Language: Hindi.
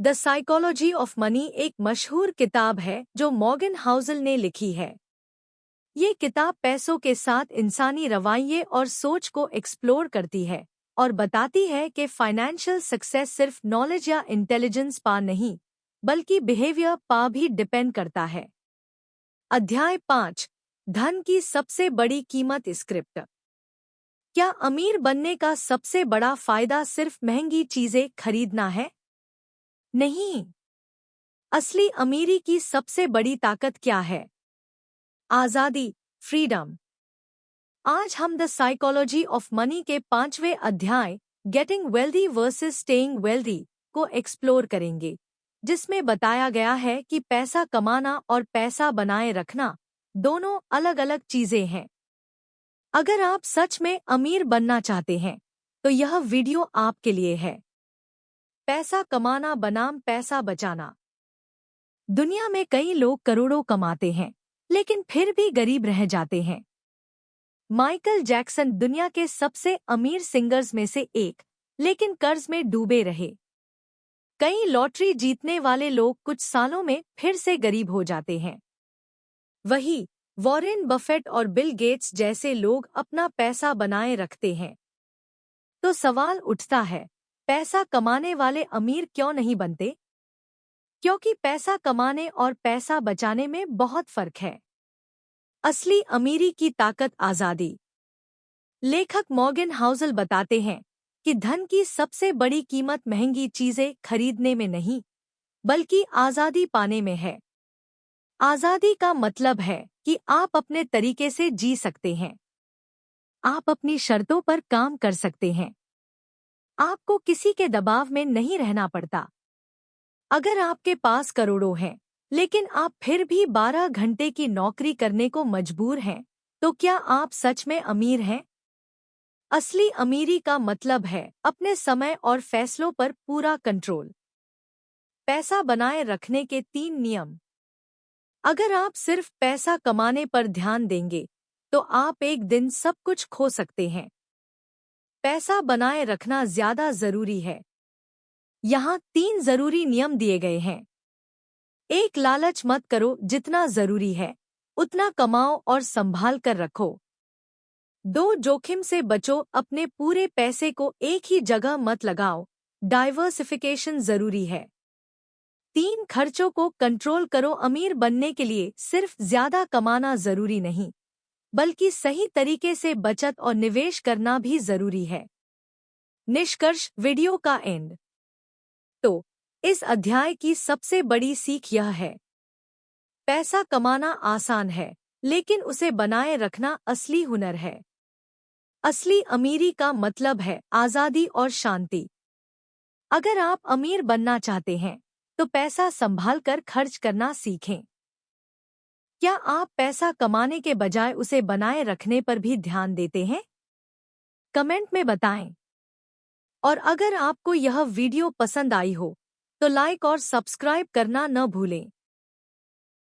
द साइकोलॉजी ऑफ मनी एक मशहूर किताब है जो मॉर्गन हाउसल ने लिखी है। ये किताब पैसों के साथ इंसानी रवैये और सोच को एक्सप्लोर करती है और बताती है कि फाइनेंशियल सक्सेस सिर्फ नॉलेज या इंटेलिजेंस पा नहीं, बल्कि बिहेवियर पा भी डिपेंड करता है। अध्याय 5, धन की सबसे बड़ी कीमत स्क्रिप्ट। क्या अमीर बनने का सबसे बड़ा फायदा सिर्फ महंगी चीजें खरीदना है? नहीं। असली अमीरी की सबसे बड़ी ताकत क्या है? आजादी, फ्रीडम। आज हम द साइकोलॉजी ऑफ मनी के 5वें अध्याय getting wealthy versus staying wealthy को एक्सप्लोर करेंगे, जिसमें बताया गया है कि पैसा कमाना और पैसा बनाए रखना दोनों अलग-अलग चीजें हैं। अगर आप सच में अमीर बनना चाहते हैं, तो यह वीडियो आपके लिए है। पैसा कमाना बनाम पैसा बचाना। दुनिया में कई लोग करोड़ों कमाते हैं, लेकिन फिर भी गरीब रह जाते हैं। माइकल जैक्सन दुनिया के सबसे अमीर सिंगर्स में से एक, लेकिन कर्ज में डूबे रहे। कई लॉटरी जीतने वाले लोग कुछ सालों में फिर से गरीब हो जाते हैं। वही वॉरेन बफेट और बिल गेट्स जैसे लोग अपना पैसा बनाए रखते हैं। तो सवाल उठता है, पैसा कमाने वाले अमीर क्यों नहीं बनते? क्योंकि पैसा कमाने और पैसा बचाने में बहुत फर्क है। असली अमीरी की ताकत आजादी। लेखक मॉर्गन हाउसल बताते हैं कि धन की सबसे बड़ी कीमत महंगी चीजें खरीदने में नहीं, बल्कि आजादी पाने में है। आजादी का मतलब है कि आप अपने तरीके से जी सकते हैं। आप अपनी शर्तों पर काम कर सकते हैं। आपको किसी के दबाव में नहीं रहना पड़ता। अगर आपके पास करोड़ों हैं, लेकिन आप फिर भी 12 घंटे की नौकरी करने को मजबूर हैं, तो क्या आप सच में अमीर हैं? असली अमीरी का मतलब है अपने समय और फैसलों पर पूरा कंट्रोल। पैसा बनाए रखने के 3 नियम। अगर आप सिर्फ पैसा कमाने पर ध्यान देंगे, तो आप एक दिन सब कुछ खो सकते हैं। पैसा बनाए रखना ज्यादा जरूरी है। यहाँ 3 जरूरी नियम दिए गए हैं। 1, लालच मत करो, जितना जरूरी है उतना कमाओ और संभाल कर रखो। 2, जोखिम से बचो, अपने पूरे पैसे को एक ही जगह मत लगाओ, डाइवर्सिफिकेशन जरूरी है। 3, खर्चों को कंट्रोल करो, अमीर बनने के लिए सिर्फ ज्यादा कमाना जरूरी नहीं, बल्कि सही तरीके से बचत और निवेश करना भी जरूरी है। निष्कर्ष, वीडियो का एंड। तो इस अध्याय की सबसे बड़ी सीख यह है, पैसा कमाना आसान है, लेकिन उसे बनाए रखना असली हुनर है। असली अमीरी का मतलब है आजादी और शांति। अगर आप अमीर बनना चाहते हैं, तो पैसा संभाल कर खर्च करना सीखें। क्या आप पैसा कमाने के बजाय उसे बनाए रखने पर भी ध्यान देते हैं? कमेंट में बताएं। और अगर आपको यह वीडियो पसंद आई हो, तो लाइक और सब्सक्राइब करना न भूलें।